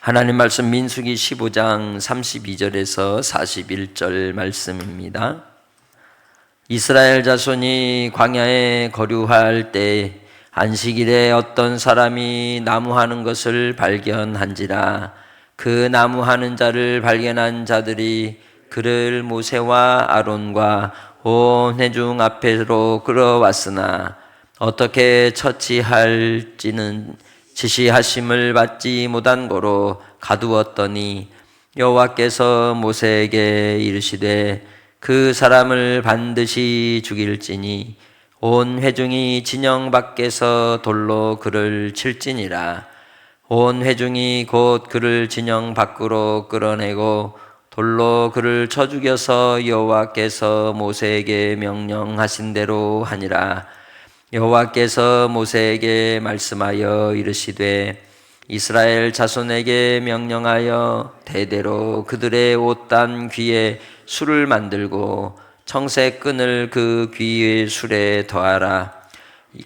하나님 말씀 민수기 15장 32절에서 41절 말씀입니다. 이스라엘 자손이 광야에 거류할 때 안식일에 어떤 사람이 나무하는 것을 발견한지라. 그 나무하는 자를 발견한 자들이 그를 모세와 아론과 온 회중 앞으로 끌어왔으나 어떻게 처치할지는 지시하심을 받지 못한 고로 가두었더니 여호와께서 모세에게 이르시되 그 사람을 반드시 죽일지니 온 회중이 진영 밖에서 돌로 그를 칠지니라. 온 회중이 곧 그를 진영 밖으로 끌어내고 돌로 그를 쳐 죽여서 여호와께서 모세에게 명령하신 대로 하니라. 여호와께서 모세에게 말씀하여 이르시되 이스라엘 자손에게 명령하여 대대로 그들의 옷단 귀에 술을 만들고 청색 끈을 그 귀의 술에 더하라.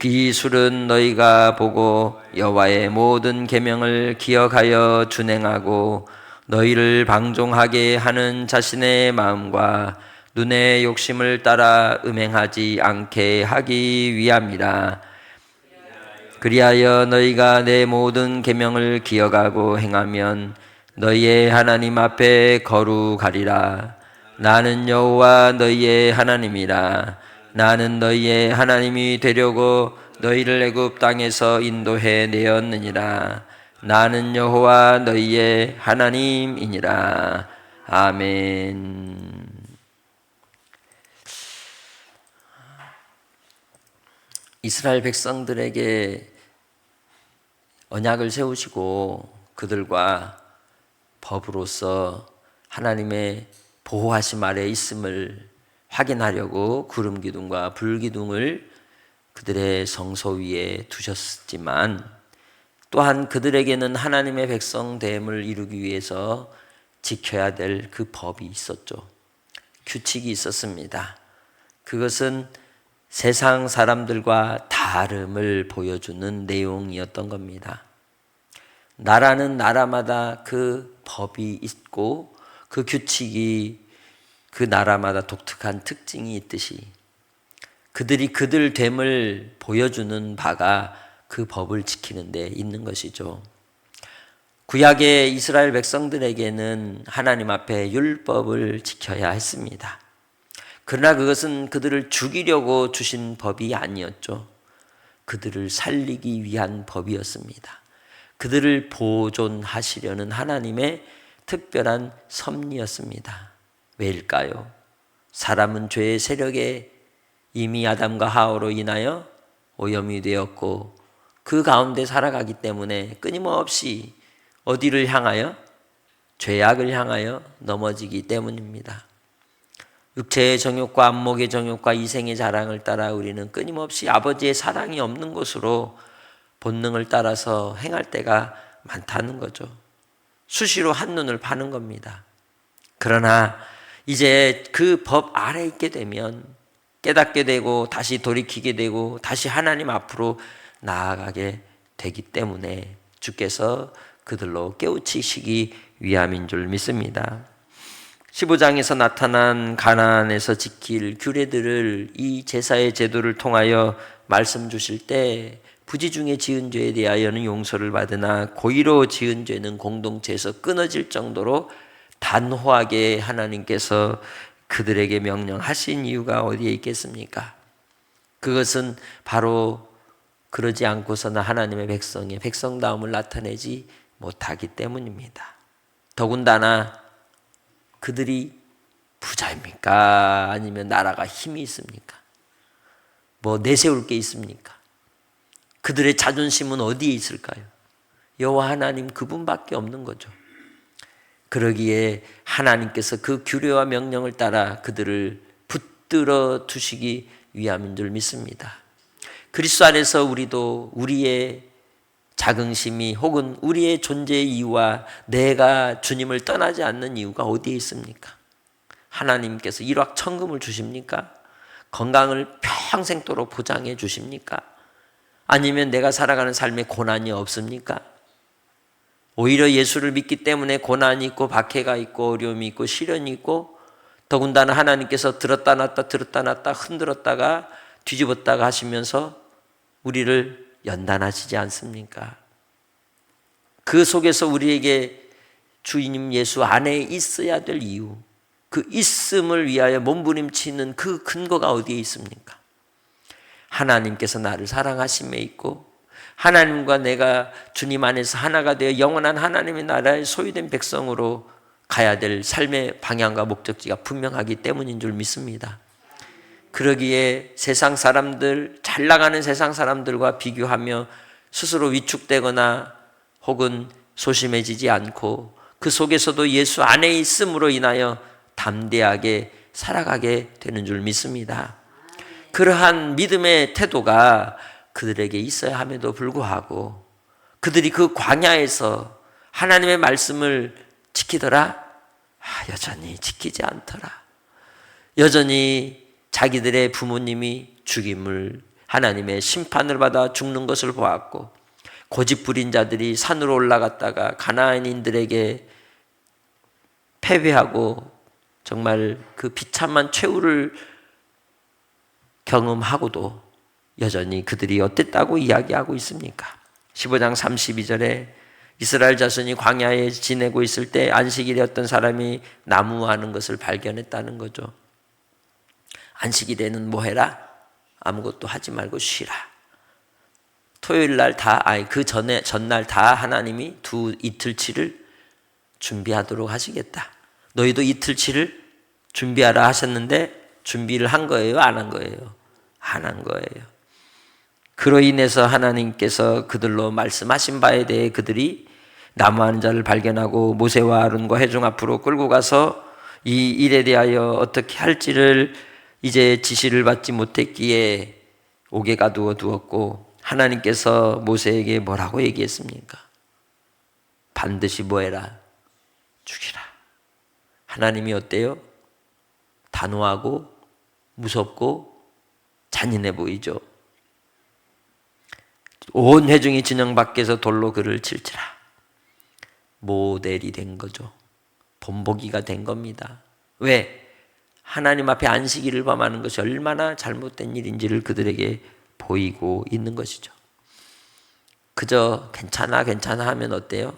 이 술은 너희가 보고 여호와의 모든 계명을 기억하여 준행하고 너희를 방종하게 하는 자신의 마음과 눈의 욕심을 따라 음행하지 않게 하기 위함이라. 그리하여 너희가 내 모든 계명을 기억하고 행하면 너희의 하나님 앞에 거룩하리라. 나는 여호와 너희의 하나님이라. 나는 너희의 하나님이 되려고 너희를 애굽 땅에서 인도해 내었느니라. 나는 여호와 너희의 하나님이니라. 아멘. 이스라엘 백성들에게 언약을 세우시고 그들과 법으로서 하나님의 보호하심 아래 있음을 확인하려고 구름 기둥과 불 기둥을 그들의 성소 위에 두셨지만 또한 그들에게는 하나님의 백성됨을 이루기 위해서 지켜야 될 그 법이 있었죠. 규칙이 있었습니다. 그것은 세상 사람들과 다름을 보여주는 내용이었던 겁니다. 나라는 나라마다 그 법이 있고 그 규칙이 그 나라마다 독특한 특징이 있듯이 그들이 그들 됨을 보여주는 바가 그 법을 지키는 데 있는 것이죠. 구약의 이스라엘 백성들에게는 하나님 앞에 율법을 지켜야 했습니다. 그러나 그것은 그들을 죽이려고 주신 법이 아니었죠. 그들을 살리기 위한 법이었습니다. 그들을 보존하시려는 하나님의 특별한 섭리였습니다. 왜일까요? 사람은 죄의 세력에 이미 아담과 하와로 인하여 오염이 되었고 그 가운데 살아가기 때문에 끊임없이 어디를 향하여? 죄악을 향하여 넘어지기 때문입니다. 육체의 정욕과 안목의 정욕과 이생의 자랑을 따라 우리는 끊임없이 아버지의 사랑이 없는 곳으로 본능을 따라서 행할 때가 많다는 거죠. 수시로 한눈을 파는 겁니다. 그러나 이제 그 법 아래 있게 되면 깨닫게 되고 다시 돌이키게 되고 다시 하나님 앞으로 나아가게 되기 때문에 주께서 그들로 깨우치시기 위함인 줄 믿습니다. 15장에서 나타난 가나안에서 지킬 규례들을 이 제사의 제도를 통하여 말씀 주실 때 부지 중에 지은 죄에 대하여는 용서를 받으나 고의로 지은 죄는 공동체에서 끊어질 정도로 단호하게 하나님께서 그들에게 명령하신 이유가 어디에 있겠습니까? 그것은 바로 그러지 않고서는 하나님의 백성의 백성다움을 나타내지 못하기 때문입니다. 더군다나 그들이 부자입니까? 아니면 나라가 힘이 있습니까? 뭐 내세울 게 있습니까? 그들의 자존심은 어디에 있을까요? 여호와 하나님 그분밖에 없는 거죠. 그러기에 하나님께서 그 규례와 명령을 따라 그들을 붙들어 두시기 위함인 줄 믿습니다. 그리스도 안에서 우리도 우리의 자긍심이 혹은 우리의 존재의 이유와 내가 주님을 떠나지 않는 이유가 어디에 있습니까? 하나님께서 일확천금을 주십니까? 건강을 평생도록 보장해 주십니까? 아니면 내가 살아가는 삶에 고난이 없습니까? 오히려 예수를 믿기 때문에 고난이 있고 박해가 있고 어려움이 있고 시련이 있고 더군다나 하나님께서 들었다 놨다 흔들었다가 뒤집었다가 하시면서 우리를 연단하시지 않습니까? 그 속에서 우리에게 주님 예수 안에 있어야 될 이유, 그 있음을 위하여 몸부림치는 그 근거가 어디에 있습니까? 하나님께서 나를 사랑하심에 있고 하나님과 내가 주님 안에서 하나가 되어 영원한 하나님의 나라의 소유된 백성으로 가야 될 삶의 방향과 목적지가 분명하기 때문인 줄 믿습니다. 그러기에 세상 사람들, 잘 나가는 세상 사람들과 비교하며 스스로 위축되거나 혹은 소심해지지 않고 그 속에서도 예수 안에 있음으로 인하여 담대하게 살아가게 되는 줄 믿습니다. 그러한 믿음의 태도가 그들에게 있어야 함에도 불구하고 그들이 그 광야에서 하나님의 말씀을 지키더라? 여전히 지키지 않더라. 여전히 자기들의 부모님이 죽임을 하나님의 심판을 받아 죽는 것을 보았고 고집부린 자들이 산으로 올라갔다가 가나안인들에게 패배하고 정말 그 비참한 최후를 경험하고도 여전히 그들이 어땠다고 이야기하고 있습니까? 15장 32절에 이스라엘 자손이 광야에 지내고 있을 때 안식일에 어떤 사람이 나무하는 것을 발견했다는 거죠. 안식일에는 뭐 해라? 아무것도 하지 말고 쉬라. 토요일 날 그 전날 다 하나님이 이틀치를 준비하도록 하시겠다. 너희도 이틀치를 준비하라 하셨는데 준비를 한 거예요? 안 한 거예요? 안 한 거예요. 그로 인해서 하나님께서 그들로 말씀하신 바에 대해 그들이 나무하는 자를 발견하고 모세와 아론과 회중 앞으로 끌고 가서 이 일에 대하여 어떻게 할지를 이제 지시를 받지 못했기에 옥에 가두어 두었고 하나님께서 모세에게 뭐라고 얘기했습니까? 반드시 뭐해라? 죽이라. 하나님이 어때요? 단호하고 무섭고 잔인해 보이죠. 온 회중이 진영 밖에서 돌로 그를 칠지라. 모델이 된 거죠. 본보기가 된 겁니다. 왜? 하나님 앞에 안식일을 범하는 것이 얼마나 잘못된 일인지를 그들에게 보이고 있는 것이죠. 그저 괜찮아 하면 어때요?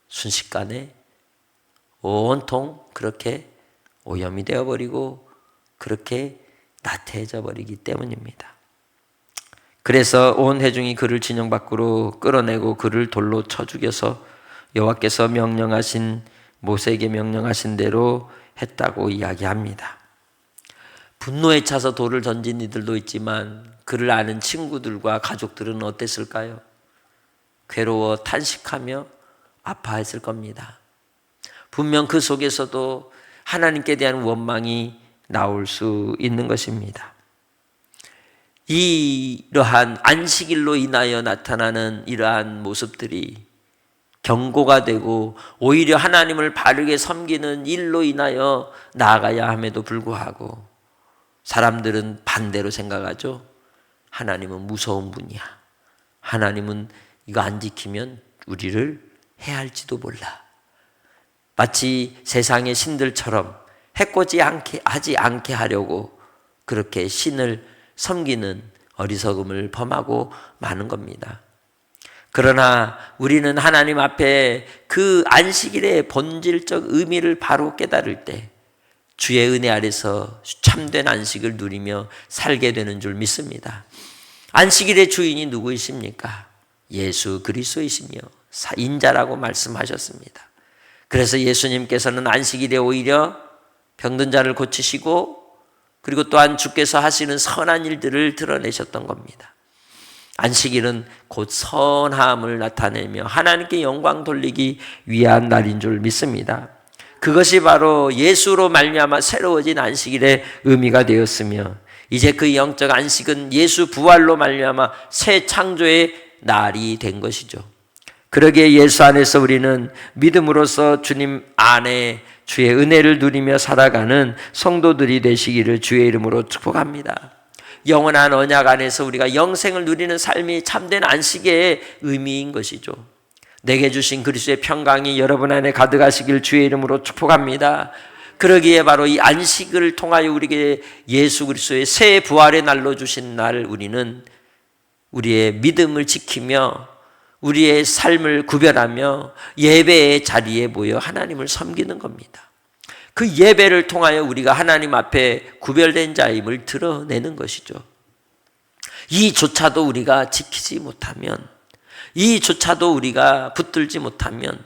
순식간에 온통 그렇게 오염이 되어버리고 그렇게 나태해져 버리기 때문입니다. 그래서 온 회중이 그를 진영 밖으로 끌어내고 그를 돌로 쳐 죽여서 여호와께서 모세에게 명령하신 대로 했다고 이야기합니다. 분노에 차서 돌을 던진 이들도 있지만 그를 아는 친구들과 가족들은 어땠을까요? 괴로워 탄식하며 아파했을 겁니다. 분명 그 속에서도 하나님께 대한 원망이 나올 수 있는 것입니다. 이러한 안식일로 인하여 나타나는 이러한 모습들이 경고가 되고 오히려 하나님을 바르게 섬기는 일로 인하여 나아가야 함에도 불구하고 사람들은 반대로 생각하죠. 하나님은 무서운 분이야. 하나님은 이거 안 지키면 우리를 해할지도 몰라. 마치 세상의 신들처럼 해코지 하지 않게 하려고 그렇게 신을 섬기는 어리석음을 범하고 마는 겁니다. 그러나 우리는 하나님 앞에 그 안식일의 본질적 의미를 바로 깨달을 때 주의 은혜 아래서 참된 안식을 누리며 살게 되는 줄 믿습니다. 안식일의 주인이 누구이십니까? 예수 그리스도이시며 인자라고 말씀하셨습니다. 그래서 예수님께서는 안식일에 오히려 병든 자를 고치시고 그리고 또한 주께서 하시는 선한 일들을 드러내셨던 겁니다. 안식일은 곧 선함을 나타내며 하나님께 영광 돌리기 위한 날인 줄 믿습니다. 그것이 바로 예수로 말미암아 새로워진 안식일의 의미가 되었으며 이제 그 영적 안식은 예수 부활로 말미암아 새 창조의 날이 된 것이죠. 그러기에 예수 안에서 우리는 믿음으로써 주님 안에 주의 은혜를 누리며 살아가는 성도들이 되시기를 주의 이름으로 축복합니다. 영원한 언약 안에서 우리가 영생을 누리는 삶이 참된 안식의 의미인 것이죠. 내게 주신 그리스도의 평강이 여러분 안에 가득하시길 주의 이름으로 축복합니다. 그러기에 바로 이 안식을 통하여 우리에게 예수 그리스도의 새 부활의 날로 주신 날, 우리는 우리의 믿음을 지키며 우리의 삶을 구별하며 예배의 자리에 모여 하나님을 섬기는 겁니다. 그 예배를 통하여 우리가 하나님 앞에 구별된 자임을 드러내는 것이죠. 이조차도 우리가 지키지 못하면, 이조차도 우리가 붙들지 못하면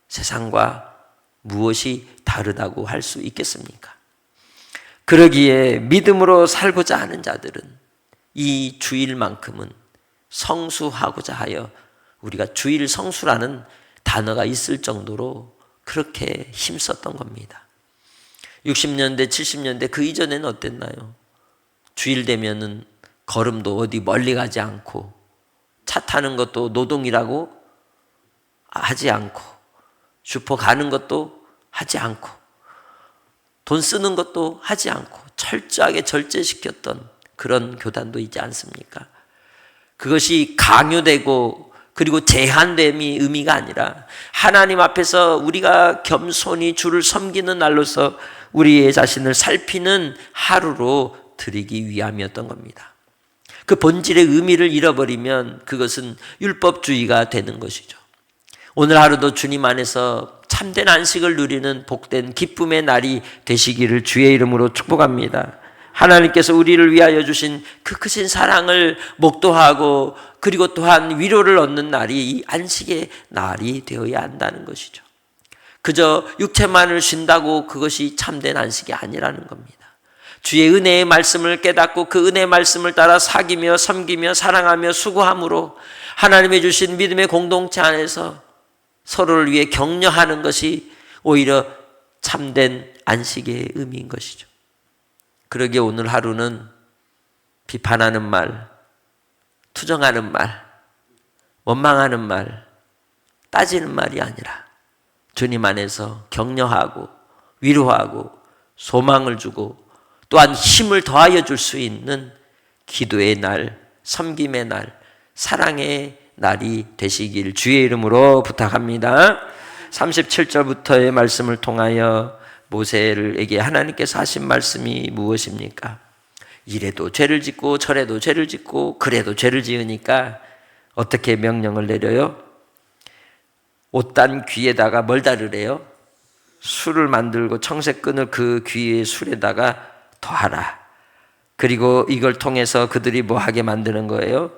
세상과 무엇이 다르다고 할 수 있겠습니까? 그러기에 믿음으로 살고자 하는 자들은 이 주일만큼은 성수하고자 하여, 우리가 주일 성수라는 단어가 있을 정도로 그렇게 힘썼던 겁니다. 60년대, 70년대 그 이전에는 어땠나요? 주일 되면은 걸음도 어디 멀리 가지 않고, 차 타는 것도 노동이라고 하지 않고, 슈퍼 가는 것도 하지 않고, 돈 쓰는 것도 하지 않고 철저하게 절제시켰던 그런 교단도 있지 않습니까? 그것이 강요되고 그리고 제한됨이 의미가 아니라 하나님 앞에서 우리가 겸손히 주를 섬기는 날로서 우리의 자신을 살피는 하루로 드리기 위함이었던 겁니다. 그 본질의 의미를 잃어버리면 그것은 율법주의가 되는 것이죠. 오늘 하루도 주님 안에서 참된 안식을 누리는 복된 기쁨의 날이 되시기를 주의 이름으로 축복합니다. 하나님께서 우리를 위하여 주신 그 크신 사랑을 목도하고 그리고 또한 위로를 얻는 날이 이 안식의 날이 되어야 한다는 것이죠. 그저 육체만을 쉰다고 그것이 참된 안식이 아니라는 겁니다. 주의 은혜의 말씀을 깨닫고 그 은혜의 말씀을 따라 사귀며 섬기며 사랑하며 수고함으로 하나님의 주신 믿음의 공동체 안에서 서로를 위해 격려하는 것이 오히려 참된 안식의 의미인 것이죠. 그러기에 오늘 하루는 비판하는 말, 투정하는 말, 원망하는 말, 따지는 말이 아니라 주님 안에서 격려하고 위로하고 소망을 주고 또한 힘을 더하여 줄 수 있는 기도의 날, 섬김의 날, 사랑의 날이 되시길 주의 이름으로 부탁합니다. 37절부터의 말씀을 통하여 모세에게 하나님께서 하신 말씀이 무엇입니까? 이래도 죄를 짓고 저래도 죄를 짓고 그래도 죄를 지으니까 어떻게 명령을 내려요? 옷단 귀에다가 뭘 다르래요? 술을 만들고 청색끈을 그 귀의 술에다가 더하라. 그리고 이걸 통해서 그들이 뭐 하게 만드는 거예요?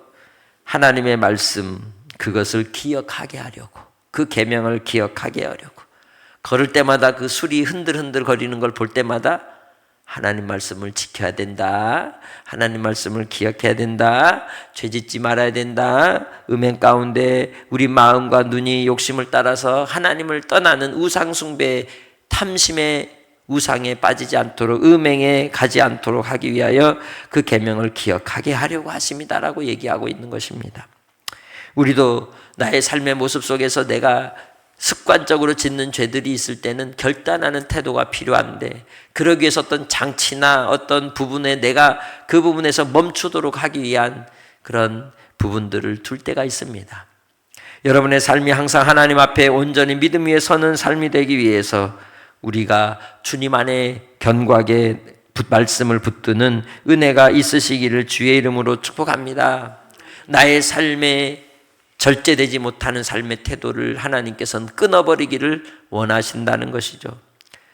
하나님의 말씀, 그것을 기억하게 하려고, 그 계명을 기억하게 하려고, 걸을 때마다 그 술이 흔들흔들 거리는 걸 볼 때마다 하나님 말씀을 지켜야 된다, 하나님 말씀을 기억해야 된다, 죄짓지 말아야 된다, 음행 가운데 우리 마음과 눈이 욕심을 따라서 하나님을 떠나는 우상숭배, 탐심의 우상에 빠지지 않도록, 음행에 가지 않도록 하기 위하여 그 계명을 기억하게 하려고 하십니다라고 얘기하고 있는 것입니다. 우리도 나의 삶의 모습 속에서 내가 습관적으로 짓는 죄들이 있을 때는 결단하는 태도가 필요한데, 그러기 위해서 어떤 장치나 어떤 부분에 내가 그 부분에서 멈추도록 하기 위한 그런 부분들을 둘 때가 있습니다. 여러분의 삶이 항상 하나님 앞에 온전히 믿음 위에 서는 삶이 되기 위해서 우리가 주님 안에 견고하게 말씀을 붙드는 은혜가 있으시기를 주의 이름으로 축복합니다. 나의 삶에 절제되지 못하는 삶의 태도를 하나님께서는 끊어버리기를 원하신다는 것이죠.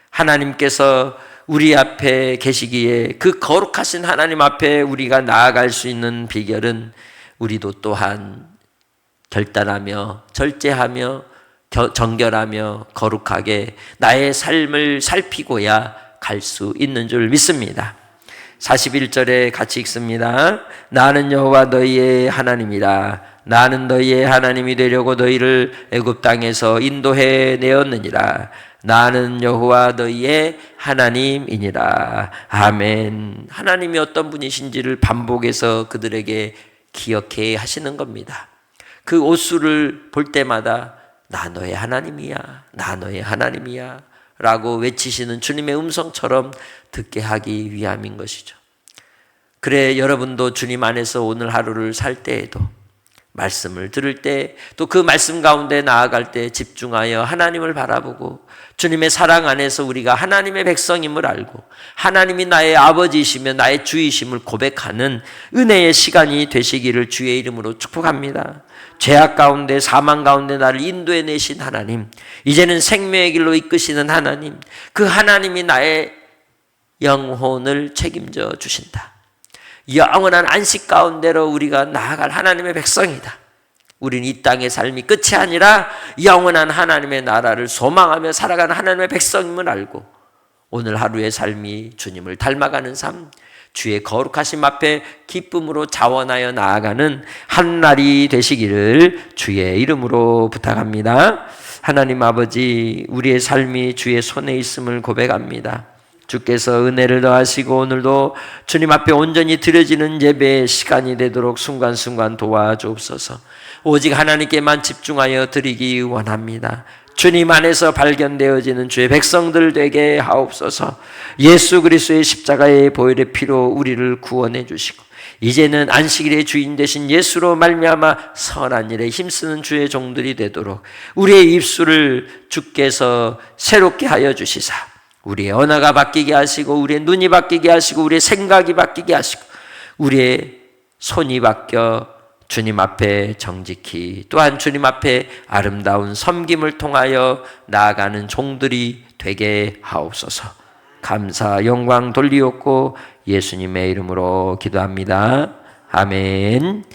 하나님께서 우리 앞에 계시기에 그 거룩하신 하나님 앞에 우리가 나아갈 수 있는 비결은 우리도 또한 결단하며 절제하며 정결하며 거룩하게 나의 삶을 살피고야 갈 수 있는 줄 믿습니다. 41절에 같이 읽습니다. 나는 여호와 너희의 하나님이라. 나는 너희의 하나님이 되려고 너희를 애굽 땅에서 인도해 내었느니라. 나는 여호와 너희의 하나님이니라. 아멘. 하나님이 어떤 분이신지를 반복해서 그들에게 기억해 하시는 겁니다. 그 옷수를 볼 때마다 나 너의 하나님이야, 나 너의 하나님이야 라고 외치시는 주님의 음성처럼 듣게 하기 위함인 것이죠. 그래, 여러분도 주님 안에서 오늘 하루를 살 때에도 말씀을 들을 때, 또 그 말씀 가운데 나아갈 때 집중하여 하나님을 바라보고 주님의 사랑 안에서 우리가 하나님의 백성임을 알고 하나님이 나의 아버지이시며 나의 주이심을 고백하는 은혜의 시간이 되시기를 주의 이름으로 축복합니다. 죄악 가운데 사망 가운데 나를 인도해 내신 하나님, 이제는 생명의 길로 이끄시는 하나님, 그 하나님이 나의 영혼을 책임져 주신다. 영원한 안식 가운데로 우리가 나아갈 하나님의 백성이다. 우리는 이 땅의 삶이 끝이 아니라 영원한 하나님의 나라를 소망하며 살아가는 하나님의 백성임을 알고 오늘 하루의 삶이 주님을 닮아가는 삶, 주의 거룩하심 앞에 기쁨으로 자원하여 나아가는 한날이 되시기를 주의 이름으로 부탁합니다. 하나님 아버지, 우리의 삶이 주의 손에 있음을 고백합니다. 주께서 은혜를 더하시고 오늘도 주님 앞에 온전히 드려지는 예배의 시간이 되도록 순간순간 도와주옵소서. 오직 하나님께만 집중하여 드리기 원합니다. 주님 안에서 발견되어지는 주의 백성들 되게 하옵소서. 예수 그리스도의 십자가의 보혈의 피로 우리를 구원해 주시고 이제는 안식일의 주인 되신 예수로 말미암아 선한 일에 힘쓰는 주의 종들이 되도록 우리의 입술을 주께서 새롭게 하여 주시사 우리의 언어가 바뀌게 하시고 우리의 눈이 바뀌게 하시고 우리의 생각이 바뀌게 하시고 우리의 손이 바뀌어 주님 앞에 정직히 또한 주님 앞에 아름다운 섬김을 통하여 나아가는 종들이 되게 하옵소서. 감사 영광 돌리옵고 예수님의 이름으로 기도합니다. 아멘.